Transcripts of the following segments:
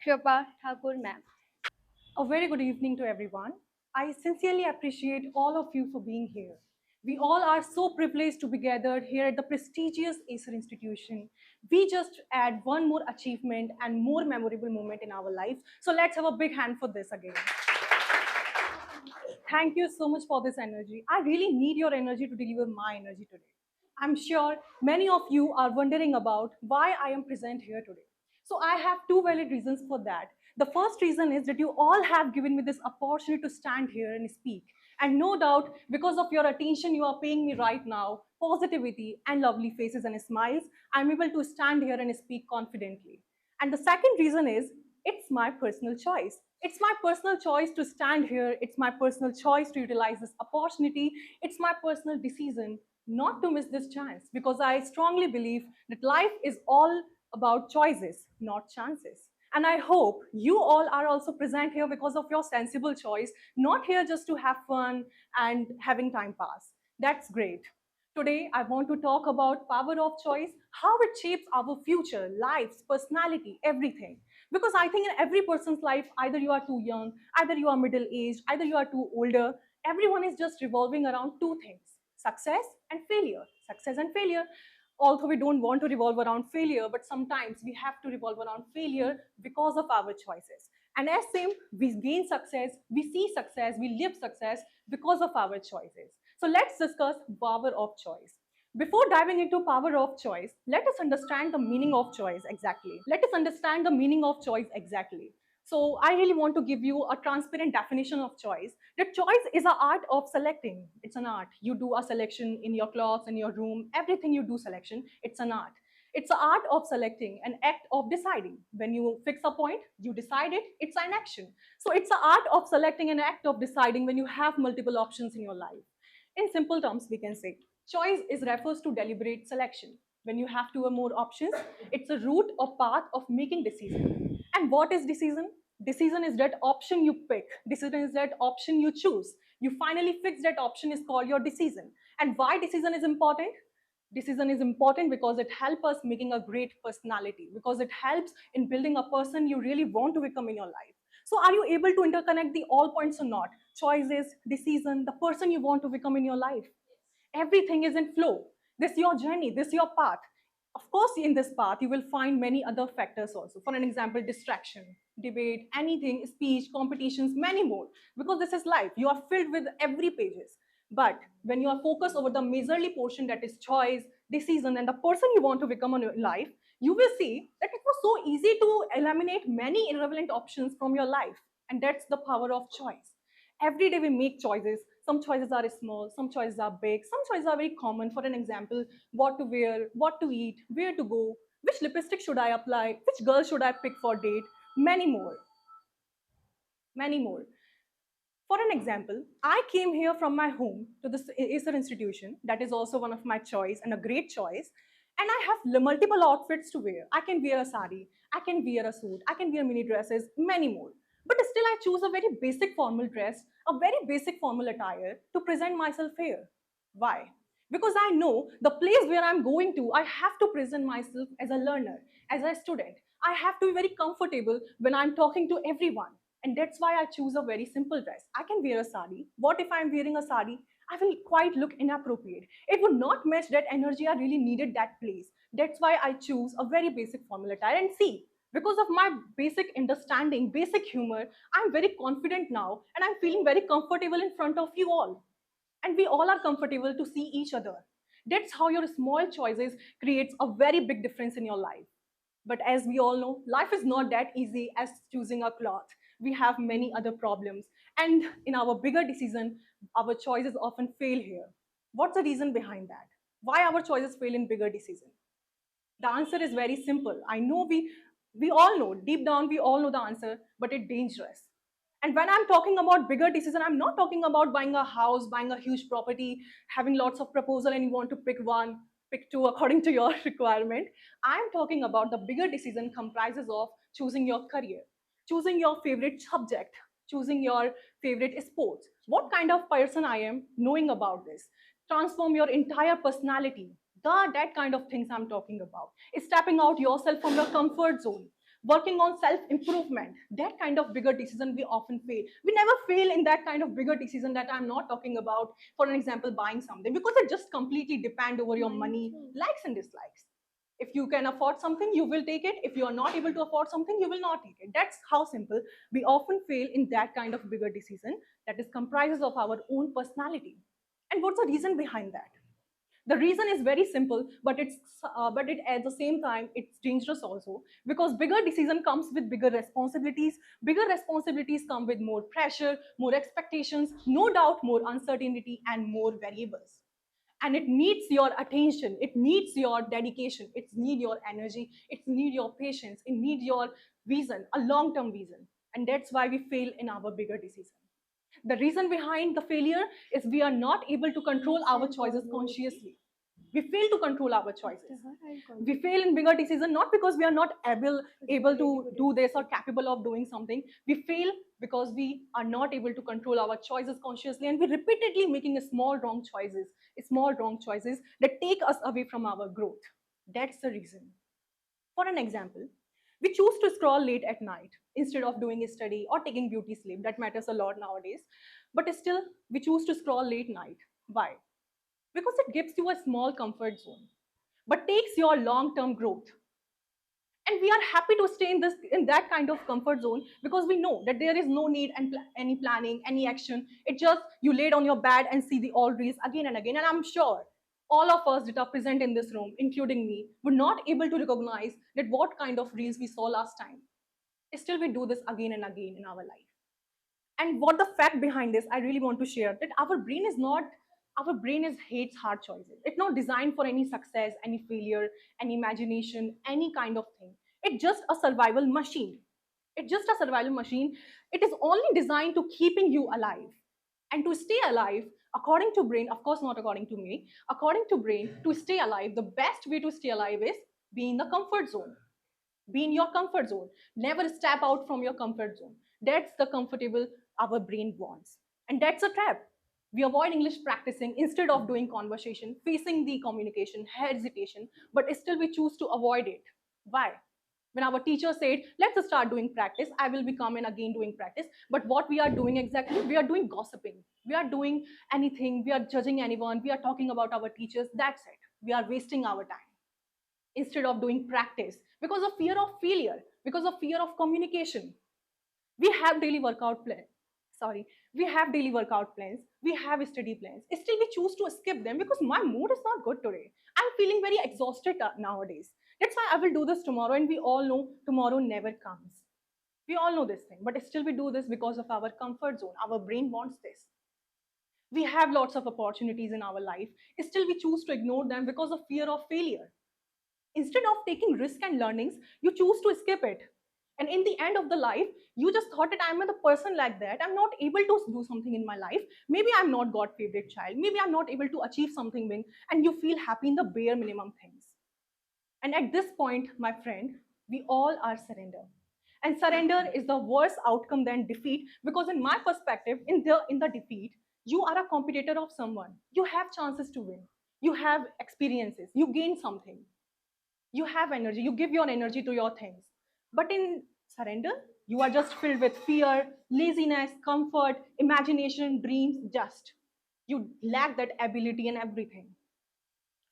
Kripa Thakur ma'am. A very good evening to everyone. I sincerely appreciate all of you for being here. We all are so privileged to be gathered here at the prestigious Acer institution. We just add one more achievement and more memorable moment in our lives. So let's have a big hand for this again. Thank you so much for this energy. I really need your energy to deliver my energy today. I'm sure many of you are wondering about why I am present here today. So I have two valid reasons for that. The first reason is that you all have given me this opportunity to stand here and speak. And no doubt, because of your attention you are paying me right now, positivity and lovely faces and smiles, I'm able to stand here and speak confidently. And the second reason is it's my personal choice. It's my personal choice to stand here. It's my personal choice to utilize this opportunity. It's my personal decision not to miss this chance because I strongly believe that life is all about choices, not chances. And I hope you all are also present here because of your sensible choice, not here just to have fun and having time pass. That's great. Today, I want to talk about power of choice, how it shapes our future, lives, personality, everything. Because I think in every person's life, either you are too young, either you are middle aged, either you are too older, everyone is just revolving around two things: success and failure. Success and failure. Although we don't want to revolve around failure, but sometimes we have to revolve around failure because of our choices. And as same, we gain success, we see success, we live success because of our choices. So let's discuss power of choice. Before diving into power of choice, let us understand the meaning of choice exactly. Let us understand the meaning of choice exactly. So I really want to give you a transparent definition of choice. That choice is an art of selecting. It's an art. You do a selection in your clothes, in your room, everything you do selection, it's an art. It's an art of selecting, an act of deciding. When you fix a point, you decide it, it's an action. So it's an art of selecting, an act of deciding when you have multiple options in your life. In simple terms, we can say choice is refers to deliberate selection. When you have two or more options, it's a route or path of making decision. And what is decision? Decision is that option you pick. Decision is that option you choose. You finally fix that option is called your decision. And why decision is important? Decision is important because it helps us making a great personality, because it helps in building a person you really want to become in your life. So are you able to interconnect the all points or not? Choices, decision, the person you want to become in your life. Everything is in flow. This is your journey, this is your path. Of course, in this path, you will find many other factors also. For an example, distraction, debate, anything, speech, competitions, many more. Because this is life. You are filled with every pages. But when you are focused over the majorly portion that is choice, decision, and the person you want to become in your life, you will see that it was so easy to eliminate many irrelevant options from your life. And that's the power of choice. Every day we make choices. Some choices are small, some choices are big, some choices are very common. For an example, what to wear, what to eat, where to go, which lipstick should I apply, which girl should I pick for date, many more, many more. For an example, I came here from my home to this Acer institution. That is also one of my choice and a great choice. And I have multiple outfits to wear. I can wear a sari, I can wear a suit, I can wear mini dresses, many more. But still, I choose a very basic formal dress, a very basic formal attire to present myself here. Why? Because I know the place where I'm going to, I have to present myself as a learner, as a student. I have to be very comfortable when I'm talking to everyone. And that's why I choose a very simple dress. I can wear a sari. What if I'm wearing a sari? I will quite look inappropriate. It would not match that energy I really needed that place. That's why I choose a very basic formal attire. And see, because of my basic understanding, basic humor, I'm very confident now and I'm feeling very comfortable in front of you all. And we all are comfortable to see each other. That's how your small choices creates a very big difference in your life. But as we all know, life is not that easy as choosing a cloth. We have many other problems. And in our bigger decision, our choices often fail here. What's the reason behind that? Why our choices fail in bigger decision? The answer is very simple. I know we all know, deep down we all know the answer, but it's dangerous. And when I'm talking about bigger decision, I'm not talking about buying a house, buying a huge property, having lots of proposal and you want to pick one, pick two according to your requirement. I'm talking about the bigger decision comprises of choosing your career, choosing your favorite subject, choosing your favorite sports. What kind of person I am, knowing about this. Transform your entire personality. That kind of things I'm talking about. Is stepping out yourself from your comfort zone. working on self improvement, that kind of bigger decision we often fail. We never fail in that kind of bigger decision that I'm not talking about. For an example, buying something, because it just completely depend over your money, likes and dislikes. If you can afford something, you will take it. If you are not able to afford something, you will not take it. That's how simple. We often fail in that kind of bigger decision that is comprises of our own personality. And what's the reason behind that? The reason is very simple, but it at the same time it's dangerous also, because bigger decision comes with bigger responsibilities. Bigger responsibilities come with more pressure, more expectations, no doubt more uncertainty and more variables. And it needs your attention, it needs your dedication, it needs your energy, it needs your patience, it needs your vision, a long term vision. And that's why we fail in our bigger decision. The reason behind the failure is we are not able to control our choices consciously. We fail to control our choices. We fail in bigger decisions not because we are not able to do this or capable of doing something. We fail because we are not able to control our choices consciously, and we repeatedly making small wrong choices that take us away from our growth. That's the reason. For an example, we choose to scroll late at night instead of doing a study or taking beauty sleep. That matters a lot nowadays. But still, we choose to scroll late night. Why? Because it gives you a small comfort zone, but takes your long-term growth. And we are happy to stay in that kind of comfort zone because we know that there is no need and any planning, any action. It just you laid on your bed and see the all reels again and again. And I'm sure all of us that are present in this room, including me, were not able to recognize that what kind of reels we saw last time. Still, we do this again and again in our life. And what the fact behind this, I really want to share that our brain is hates hard choices. It's not designed for any success, any failure, any imagination, any kind of thing. It's just a survival machine. It's just a survival machine. It is only designed to keeping you alive. And to stay alive, according to brain, of course not according to me, according to brain, to stay alive, the best way to stay alive is be in the comfort zone. Be in your comfort zone. Never step out from your comfort zone. That's the comfortable our brain wants. And that's a trap. We avoid English practicing instead of doing conversation, facing the communication, hesitation, but still we choose to avoid it. Why? When our teacher said, let's start doing practice, I will be coming again doing practice. But what we are doing exactly, we are doing gossiping. We are doing anything, we are judging anyone, we are talking about our teachers. That's it. We are wasting our time instead of doing practice because of fear of failure, because of fear of communication. We have daily workout plan. Sorry, we have daily workout plans. We have study plans. Still, we choose to skip them because my mood is not good today. I'm feeling very exhausted nowadays. That's why I will do this tomorrow, and we all know tomorrow never comes. We all know this thing, but still we do this because of our comfort zone. Our brain wants this. We have lots of opportunities in our life. Still, we choose to ignore them because of fear of failure. Instead of taking risk and learnings, you choose to skip it. And in the end of the life, you just thought that I'm a person like that. I'm not able to do something in my life. Maybe I'm not God's favorite child. Maybe I'm not able to achieve something big. And you feel happy in the bare minimum things. And at this point, my friend, we all are surrender. And surrender is the worst outcome than defeat, because in my perspective, in the defeat, you are a competitor of someone. You have chances to win. You have experiences. You gain something. You have energy, you give your energy to your things. But in surrender, you are just filled with fear, laziness, comfort, imagination, dreams. Just you lack that ability and everything.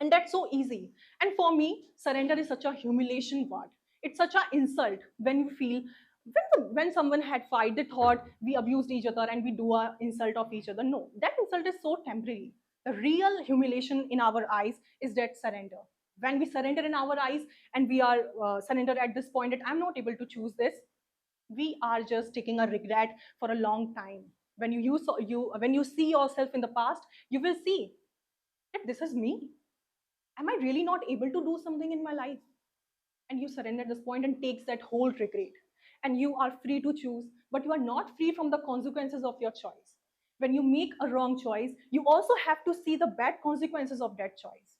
And that's so easy. And for me, surrender is such a humiliation word. It's such an insult when you feel when someone had fight, they thought we abused each other and we do a insult of each other. No, that insult is so temporary. The real humiliation in our eyes is that surrender. When we surrender in our eyes and we are surrender at this point that I'm not able to choose this, we are just taking a regret for a long time. When when you see yourself in the past, you will see that this is me. Am I really not able to do something in my life? And you surrender at this point and takes that whole regret. And you are free to choose, but you are not free from the consequences of your choice. When you make a wrong choice, you also have to see the bad consequences of that choice.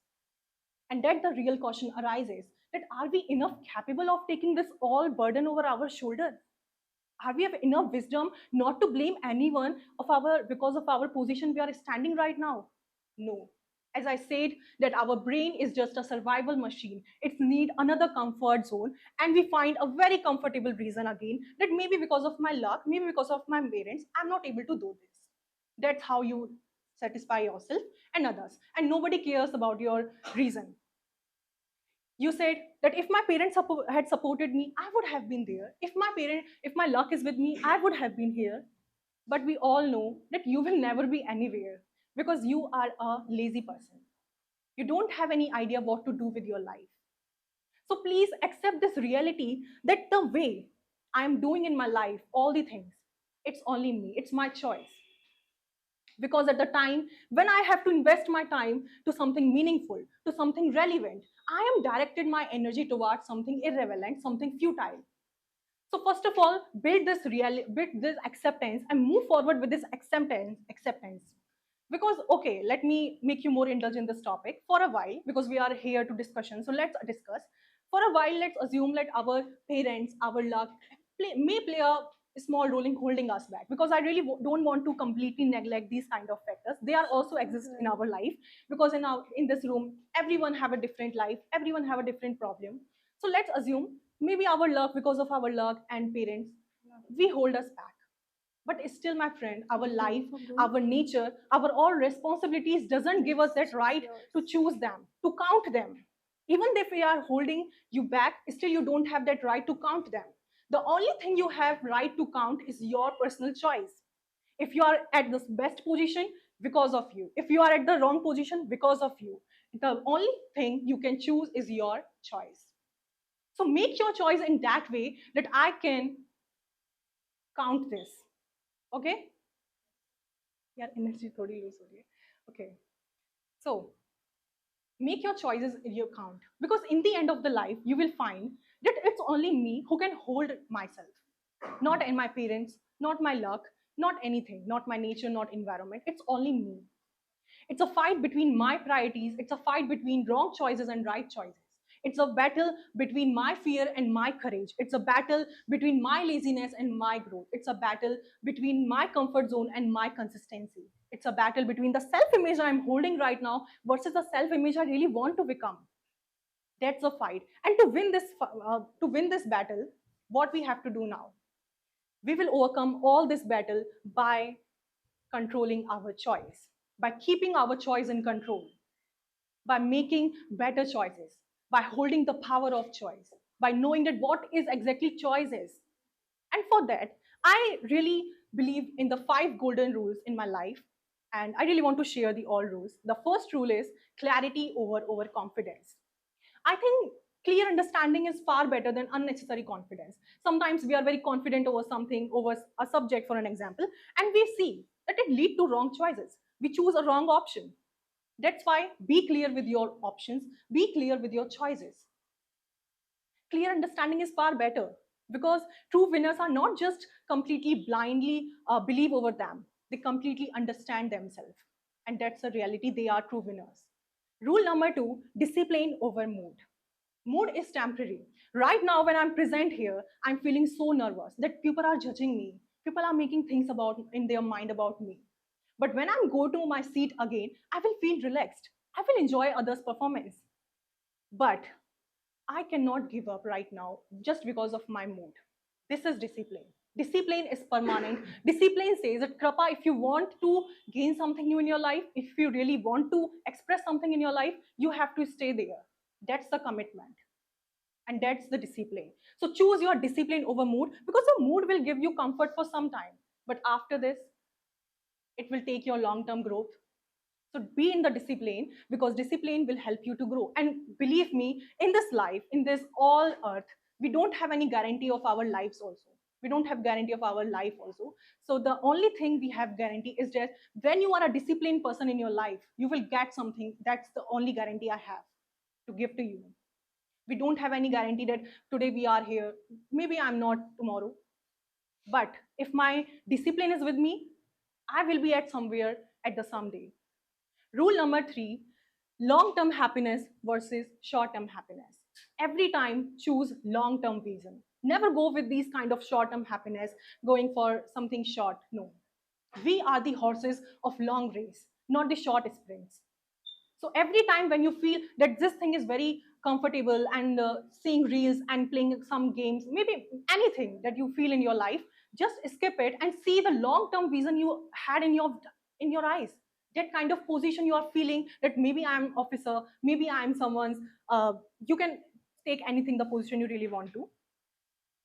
And that the real question arises, that are we enough capable of taking this all burden over our shoulder? Are we have enough wisdom not to blame anyone of our because of our position we are standing right now? No. As I said, that our brain is just a survival machine. It needs another comfort zone, and we find a very comfortable reason again that maybe because of my luck, maybe because of my parents, I'm not able to do this. That's how you satisfy yourself and others, and nobody cares about your reason. You said that if my parents had supported me, I would have been there. If my luck is with me, I would have been here. But we all know that you will never be anywhere because you are a lazy person. You don't have any idea what to do with your life. So please accept this reality that the way I am doing in my life all the things, it's only me, it's my choice. Because at the time when I have to invest my time to something meaningful, to something relevant, I am directed my energy towards something irrelevant, something futile. So first of all, build this acceptance and move forward with this acceptance. Because okay, let me make you more indulge in this topic for a while, because we are here to discussion. So let's discuss for a while. Let's assume that our parents, our luck may play a small role in holding us back, because I really don't want to completely neglect these kind of factors. They are also exist in our life, because in this room everyone have a different life, everyone have a different problem. So let's assume maybe our luck, because of our luck and parents, we hold us back. But still, my friend, our life, our nature, our all responsibilities doesn't give us that right to choose them, to count them. Even if we are holding you back, still you don't have that right to count them. The only thing you have right to count is your personal choice. If you are at the best position, because of you. If you are at the wrong position, because of you. The only thing you can choose is your choice. So make your choice in that way that I can count this. Okay? Yeah, energy थोड़ी lose हो रही है. Okay. So make your choices in your count, because in the end of the life you will find that it's only me who can hold myself, not in my parents, not my luck, not anything, not my nature, not environment. It's only me. It's a fight between my priorities. It's a fight between wrong choices and right choices. It's a battle between my fear and my courage. It's a battle between my laziness and my growth. It's a battle between my comfort zone and my consistency. It's a battle between the self image I'm holding right now versus the self image I really want to become. That's a fight. And to win this battle, what we have to do now? We will overcome all this battle by controlling our choice, by keeping our choice in control, by making better choices, by holding the power of choice, by knowing that what is exactly choice is. And for that, I really believe in the 5 golden rules in my life, and I really want to share the all rules. The first rule is clarity over overconfidence. I think clear understanding is far better than unnecessary confidence. Sometimes we are very confident over something, over a subject, for an example, and we see that it lead to wrong choices. We choose a wrong option. That's why be clear with your options, be clear with your choices. Clear understanding is far better, because true winners are not just completely blindly believe over them, they completely understand themselves. And that's a reality, they are true winners. Rule number 2, discipline over mood. Mood is temporary. Right now, when I'm present here, I'm feeling so nervous that people are judging me. People are making things about in their mind about me. But when I go to my seat again, I will feel relaxed. I will enjoy others' performance. But I cannot give up right now just because of my mood. This is discipline. Discipline is permanent. Discipline says that, Kripa, if you want to gain something new in your life, if you really want to express something in your life, you have to stay there. That's the commitment. And that's the discipline. So choose your discipline over mood, because the mood will give you comfort for some time. But after this, it will take your long term growth. So be in the discipline, because discipline will help you to grow. And believe me, in this life, in this all earth, we don't have any guarantee of our lives also. We don't have guarantee of our life also. So the only thing we have guarantee is that when you are a disciplined person in your life, you will get something. That's the only guarantee I have to give to you. We don't have any guarantee that today we are here, maybe I'm not tomorrow. But if my discipline is with me, I will be at somewhere at the someday. Rule number 3, long term happiness versus short term happiness. Every time choose long term vision. Never go with these kind of short term happiness, going for something short. No. We are the horses of long race, not the short sprints. So every time when you feel that this thing is very comfortable and seeing reels and playing some games, maybe anything that you feel in your life, just skip it and see the long term vision you had in your eyes. That kind of position you are feeling, that maybe I'm officer, maybe I'm someone's, you can take anything, the position you really want to.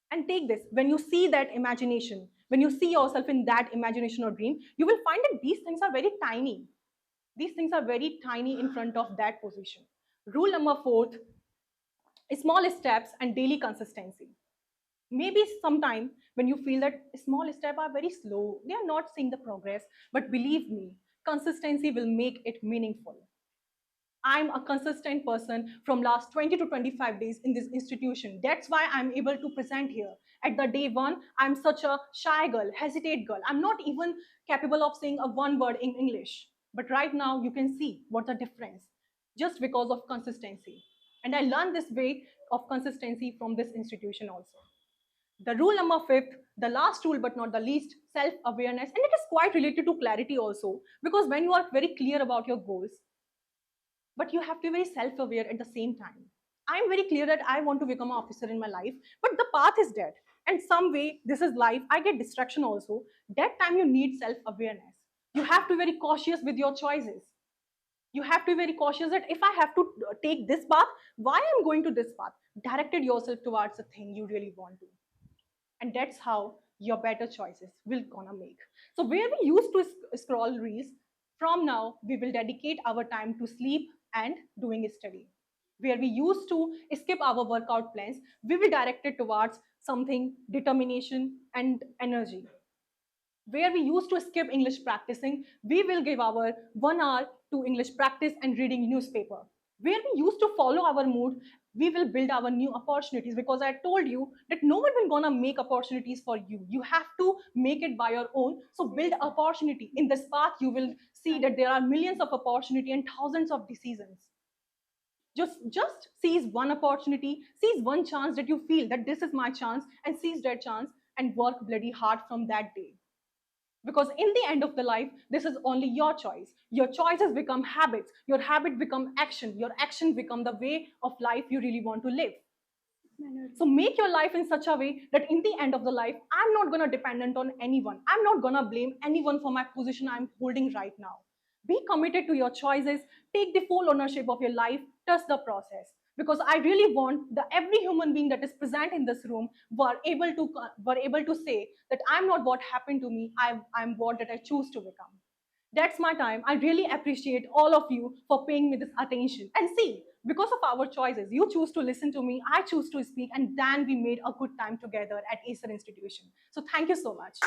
And take this, when you see that imagination, when you see yourself in that imagination or dream, you will find that these things are very tiny. These things are very tiny in front of that position. Rule number fourth, small steps and daily consistency. Maybe sometime when you feel that small steps are very slow, they are not seeing the progress, but believe me, consistency will make it meaningful. I'm a consistent person from last 20 to 25 days in this institution. That's why I'm able to present here. At the day one, I'm such a shy girl, hesitate girl. I'm not even capable of saying a one word in English. But right now, you can see what's the difference just because of consistency. And I learned this way of consistency from this institution also. The rule number fifth, the last rule but not the least, self awareness. And it is quite related to clarity also, because when you are very clear about your goals, but you have to be very self-aware at the same time. I'm very clear that I want to become an officer in my life, but the path is dead, and some way this is life, I get distraction also. That time you need self-awareness. You have to be very cautious with your choices. You have to be very cautious that if I have to take this path, why I'm going to this path. Directed yourself towards the thing you really want to, and that's how your better choices will gonna make. So where we used to scroll reels, from now we will dedicate our time to sleep and doing study. Where we used to skip our workout plans, we will direct it towards something determination and energy. Where we used to skip English practicing, we will give our 1 hour to English practice and reading newspaper. Where we used to follow our mood, we will build our new opportunities, because I told you that no one will gonna make opportunities for you. You have to make it by your own. So build opportunity. In this path, you will see that there are millions of opportunity and thousands of decisions. Just seize one opportunity, seize one chance that you feel that this is my chance, and seize that chance and work bloody hard from that day. Because in the end of the life, this is only your choice. Your choices become habits, your habit become action, your action become the way of life you really want to live. So make your life in such a way that in the end of the life, I'm not going to dependent on anyone. I'm not going to blame anyone for my position I'm holding right now. Be committed to your choices, take the full ownership of your life, trust the process. Because I really want the every human being that is present in this room were able to say that I'm not what happened to me, I'm what that I choose to become. That's my time. I really appreciate all of you for paying me this attention. And see, because of our choices, you choose to listen to me, I choose to speak, and then we made a good time together at Acer Institution. So thank you so much.